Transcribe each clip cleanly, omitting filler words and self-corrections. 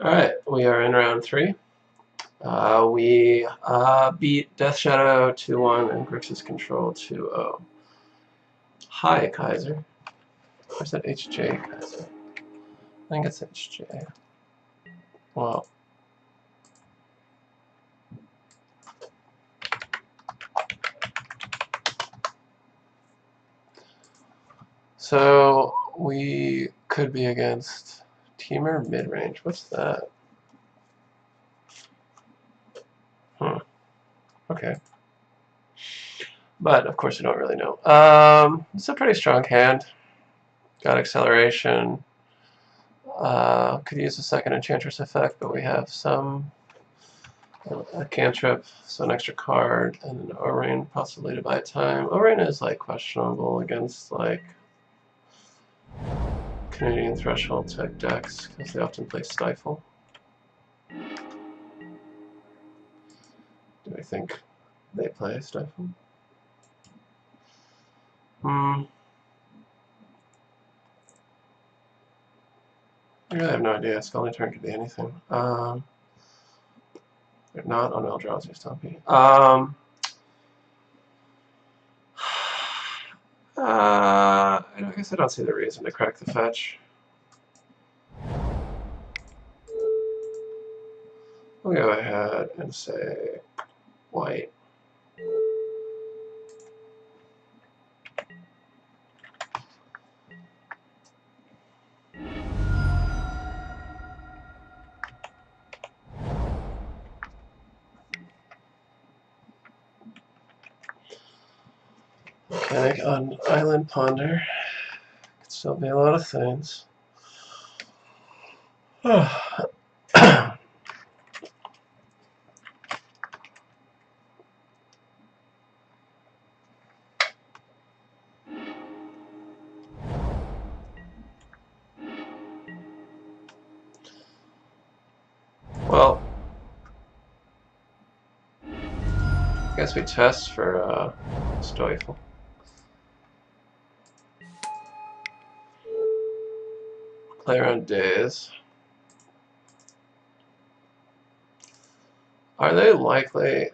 Alright, we are in round 3. We beat Death Shadow 2-1 and Grixis Control 2-0. Hi, Kaiser. Or is that HJ Kaiser? I think it's HJ. Well. So, we could be against Teamer Midrange. What's that? Okay. But, of course, I don't really know. It's a pretty strong hand. Got acceleration. Could use a second Enchantress effect, but we have some a cantrip, so an extra card, and an O-Rain possibly to buy time. O-Rain is like questionable against like Canadian Threshold type decks because they often play Stifle. Do I think they play Stifle? I really have no idea. Scully turn could be anything. They're not on Eldrazi Stumpy. I guess I don't see the reason to crack the fetch. We'll go ahead and say white. Okay, on Island Ponder. Could still be a lot of things. Well, I guess we test for Stoifel. Play around days. Are they likely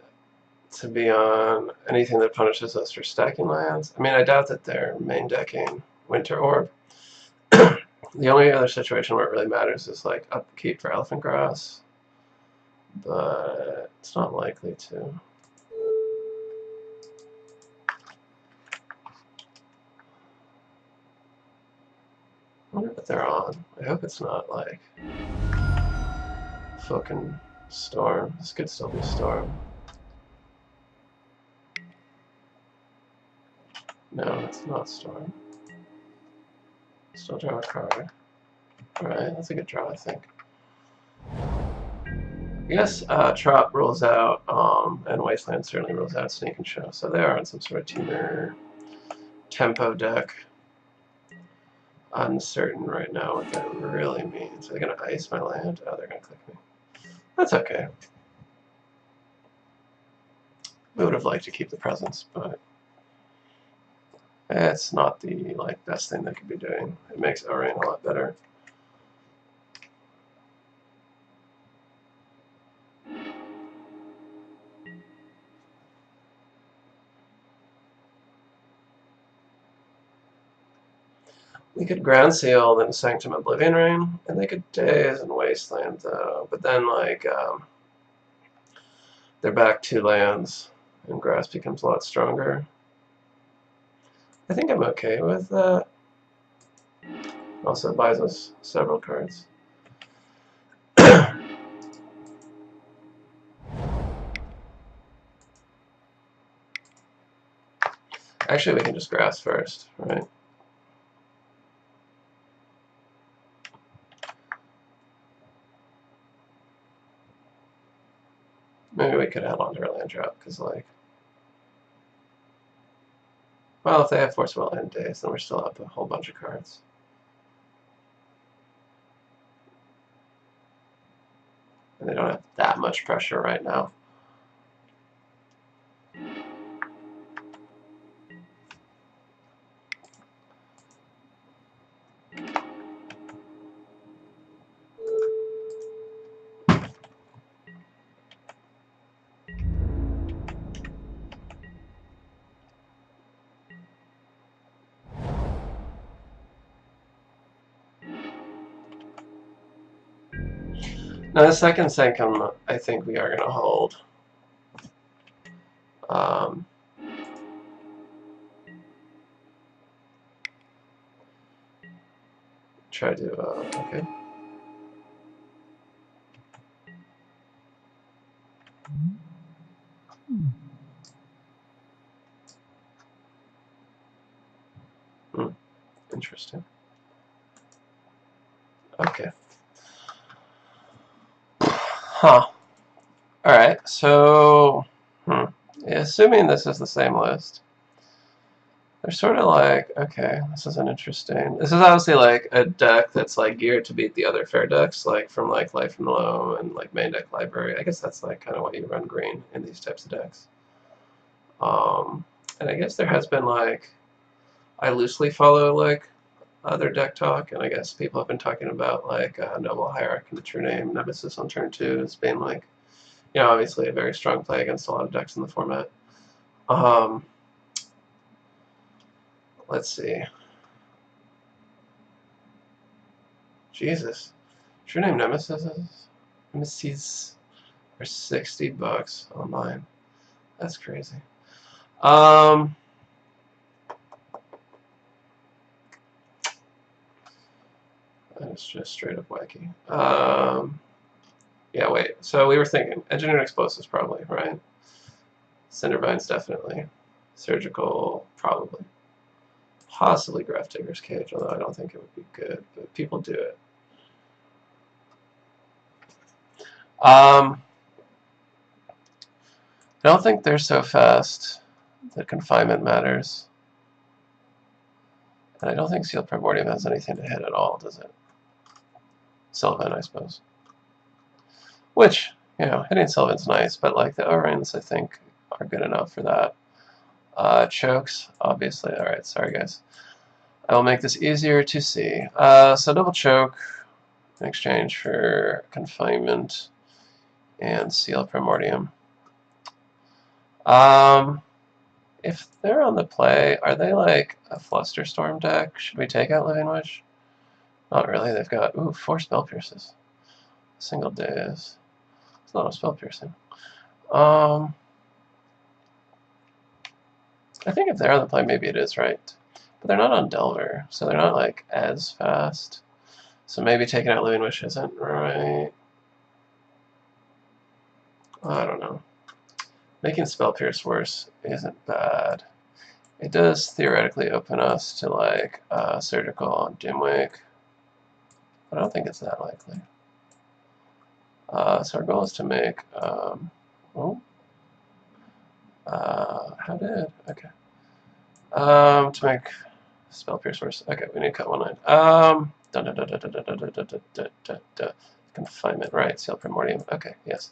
to be on anything that punishes us for stacking lands? I mean, I doubt that they're main decking Winter Orb. The only other situation where it really matters is like upkeep for Elephant Grass, but it's not likely to. I wonder what they're on. I hope it's not like fucking Storm. This could still be Storm. No, it's not Storm. Still draw a card. Alright, that's a good draw, I think. Yes, Trop rules out, and Wasteland certainly rules out Sneak and Show. So they are on some sort of Teamer tempo deck. Uncertain right now what that really means. Are they going to ice my land? Oh, they're going to click me. That's okay. We would have liked to keep the presence, but it's not the best thing they could be doing. It makes O-Rain a lot better. We could Ground Seal, then Sanctum Oblivion Ring, and they could Daze and Wasteland, though. But then, they're back 2 lands, and Grass becomes a lot stronger. I think I'm okay with that. Also buys us several cards. Actually, we can just Grass first, right? Maybe we could add on to our land drop, because, well, if they have Force Will and Daze, then we're still up a whole bunch of cards. And they don't have that much pressure right now. Now the second Sanctum, I think we are going to hold. Try to, okay. Interesting. Okay. Huh. Alright, so, assuming this is the same list, they're sort of like, okay, this is an interesting, this is obviously like a deck that's like geared to beat the other fair decks, like from like Life and Low and like main deck library. I guess that's like kind of why you run green in these types of decks. And I guess there has been like, I loosely follow like other deck talk, and I guess people have been talking about like Noble Hierarch and the True Name Nemesis on turn 2 as being like, you know, obviously a very strong play against a lot of decks in the format. Let's see. Jesus. True Name Nemesis are $60 online. That's crazy. That is just straight up wacky. Yeah, wait. So we were thinking Engineered Explosives probably, right? Cindervines definitely. Surgical probably. Possibly Graph Digger's Cage, although I don't think it would be good, but people do it. I don't think they're so fast that Confinement matters. And I don't think Seal of Primordium has anything to hit at all, does it? Sylvan, I suppose. Which, you know, hitting Sylvan's nice, but like the O-Rings, I think, are good enough for that. Chokes, obviously. Alright, sorry guys. I will make this easier to see. So double choke in exchange for Confinement and Seal of Primordium. If they're on the play, are they like a Flusterstorm deck? Should we take out Living Wish? Not really. They've got, 4 Spell Pierces. Single days. It's not a Spell Piercing. I think if they're on the play, maybe it is, right? But they're not on Delver, so they're not like as fast. So maybe taking out Living Wish isn't right. I don't know. Making Spell Pierce worse isn't bad. It does theoretically open us to like Surgical on Doomwake, but I don't think it's that likely. So our goal is to make, okay. To make Spell Pierce worse. Okay, we need to cut one line. Confinement, right, Seal Primordium. Okay, yes.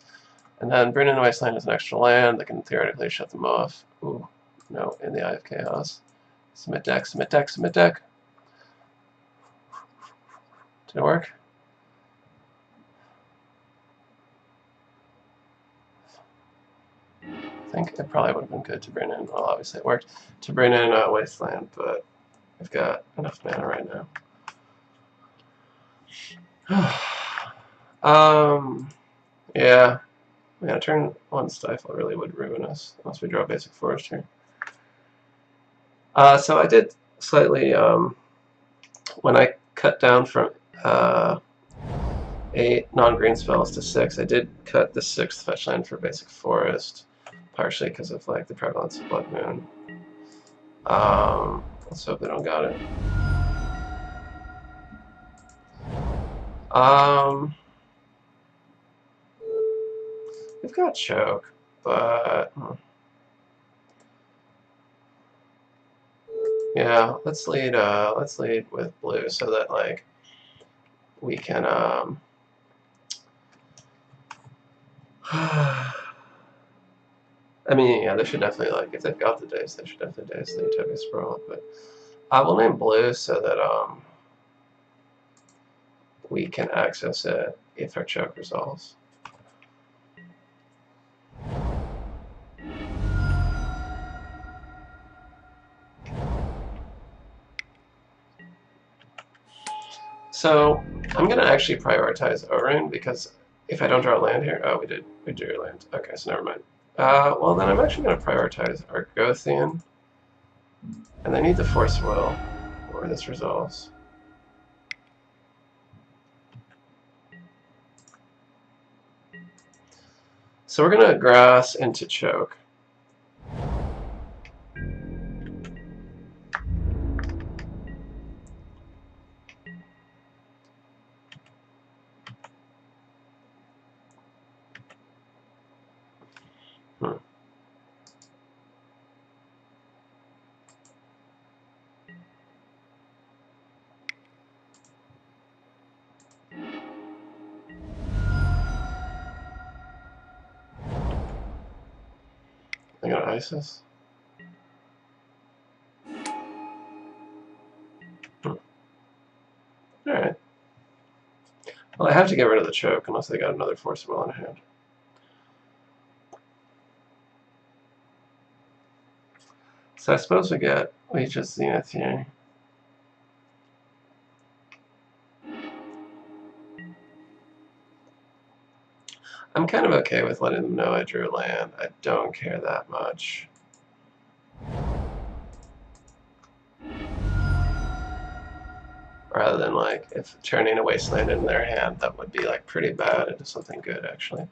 And then bring in Wasteland as an extra land that can theoretically shut them off. Ooh, no, in the Eye of Chaos. Submit deck, submit deck, submit deck. Did it work? I think it probably would have been good to bring in, well, obviously it worked, to bring in Wasteland, but we've got enough mana right now. Yeah. Yeah, turn 1 Stifle really would ruin us, unless we draw Basic Forest here. So I did slightly, when I cut down from 8 non-green spells to 6, I did cut the 6th fetch land for Basic Forest, partially because of like the prevalence of Blood Moon. Let's hope they don't got it. We've got Choke, but yeah, let's lead with blue so that like we can I mean, yeah, they should definitely, like, if they've got the days, they should definitely daze the Utopia Sprawl, but I will name blue so that we can access it if our choke resolves. So I'm going to actually prioritize O-Ring because If I don't draw land here, oh, we drew land. Okay, so never mind. Well, then I'm actually going to prioritize Argothian, and I need the Force Will, where this resolves. So we're going to grass into choke. I got Isis. Alright. Well, I have to get rid of the choke unless they got another Force Will in hand. So I suppose we just Zenith here. I'm kind of okay with letting them know I drew land. I don't care that much. Rather than like if turning a Wasteland in their hand, that would be like pretty bad into something good actually.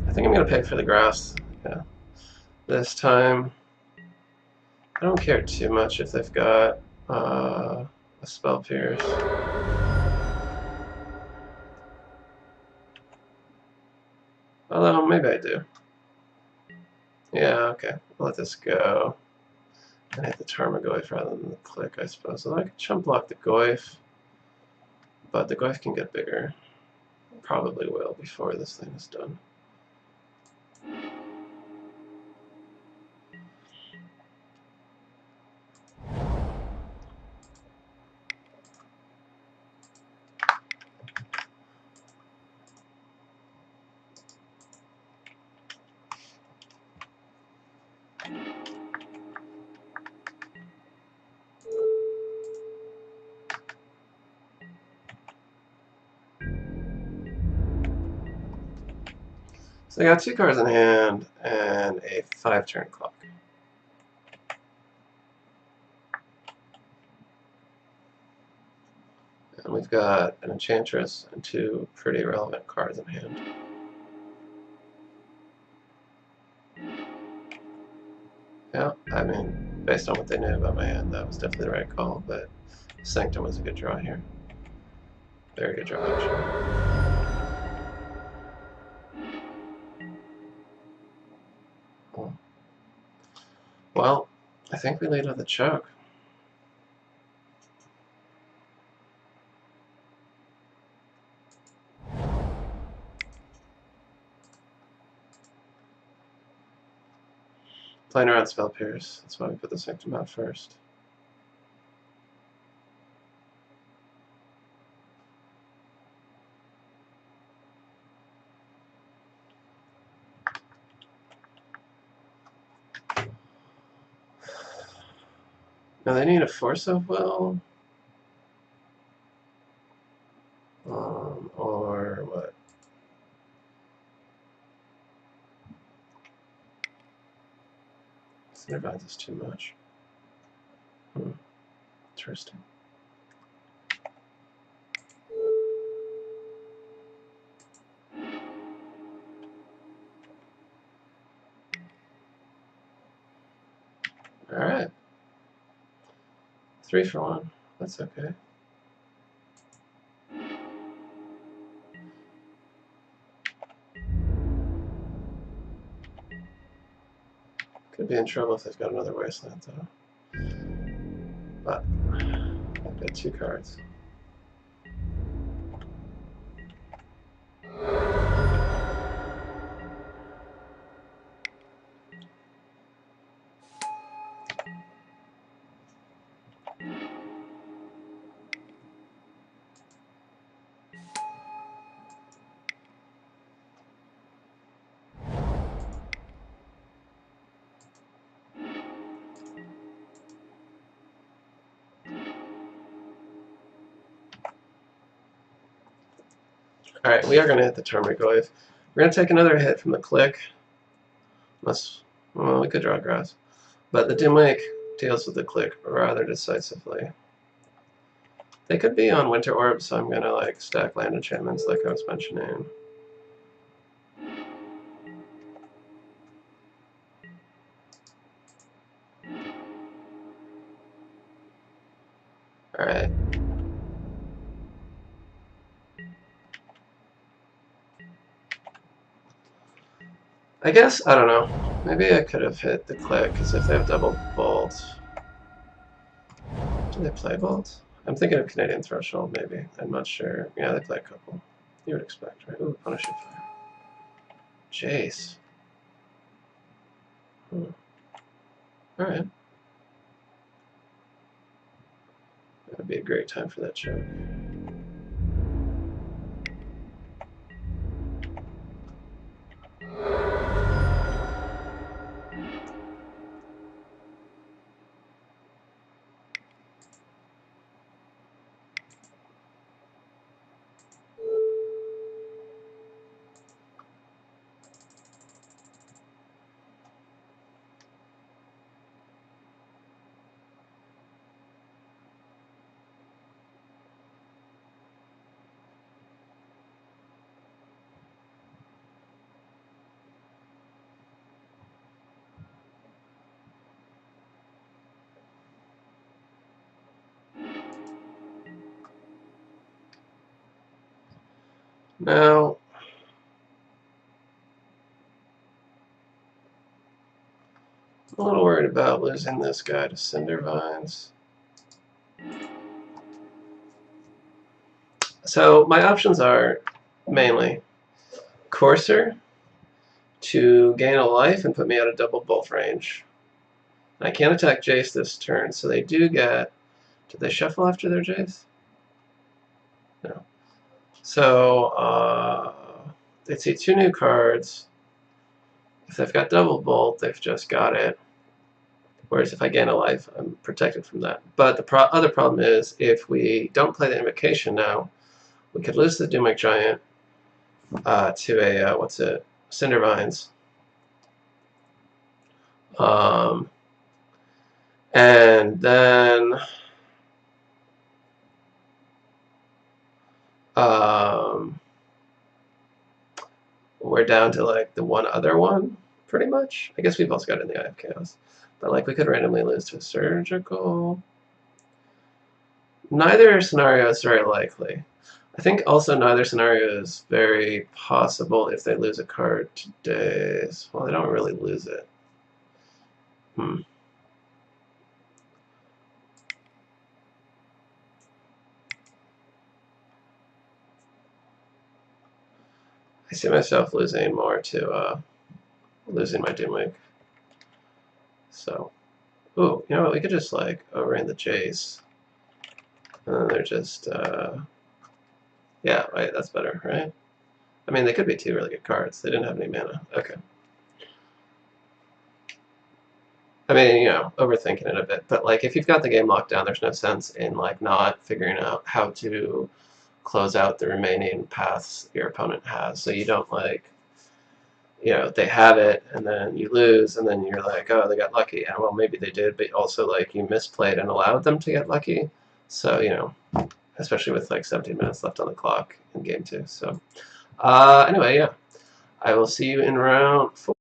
I think I'm gonna pick for the grass. Yeah. This time, I don't care too much if they've got a Spell Pierce. Although maybe I do. Yeah, okay. I'll let this go. And hit the Tarmogoyf rather than the click, I suppose. So I could chump block the Goyf, but the Goyf can get bigger. Probably will before this thing is done. So they got 2 cards in hand and a 5-turn clock. And we've got an Enchantress and 2 pretty relevant cards in hand. Yeah, I mean, based on what they knew about my hand, that was definitely the right call, but Sanctum was a good draw here. Very good draw, actually. Well, I think we lead with a choke. Playing around Spell Pierce, that's why we put the Sanctum out first. Now they need a Force of Will. Or what? This advances is too much. Interesting. Alright. 3 for 1. That's okay. Could be in trouble if they've got another Wasteland, though. But I've got 2 cards. Alright, we are going to hit the Tarmogoyf. We're going to take another hit from the click. Unless, well, we could draw grass. But the Doomwake deals with the click rather decisively. They could be on Winter Orb, so I'm going to like stack land enchantments like I was mentioning. Alright. I guess, I don't know. Maybe I could have hit the click, because if they have double bolt... Do they play bolt? I'm thinking of Canadian Threshold, maybe. I'm not sure. Yeah, they play a couple. You would expect, right? Ooh, Punishing Fire. Jace. Alright. That would be a great time for that choke. Now, I'm a little worried about losing this guy to Cindervines. So my options are mainly Courser to gain a life and put me out of double bolt range. I can't attack Jace this turn, so they do get... Did they shuffle after their Jace? No. So, they'd see 2 new cards. If they've got double bolt, they've just got it. Whereas if I gain a life, I'm protected from that. But the other problem is, if we don't play the Invocation now, we could lose the Doomwake Giant to a, what's it, Cindervines. And then... we're down to like the one other one, pretty much. I guess we've also got it in the Eye of Chaos. But like we could randomly lose to a Surgical. Neither scenario is very likely. I think also neither scenario is very possible if they lose a card today. Well, they don't really lose it. I see myself losing more to losing my Doomwake. So, ooh, you know what? We could just like overrun the Jace. And then they're just, yeah, right. That's better, right? I mean, they could be 2 really good cards. They didn't have any mana. Okay. I mean, you know, overthinking it a bit, but like if you've got the game locked down, there's no sense in like not figuring out how to close out the remaining paths your opponent has. So you don't like, you know, they have it and then you lose and then you're like, oh, they got lucky. And well, maybe they did, but also like you misplayed and allowed them to get lucky. So, you know, especially with like 17 minutes left on the clock in game 2. So anyway, yeah, I will see you in round 4.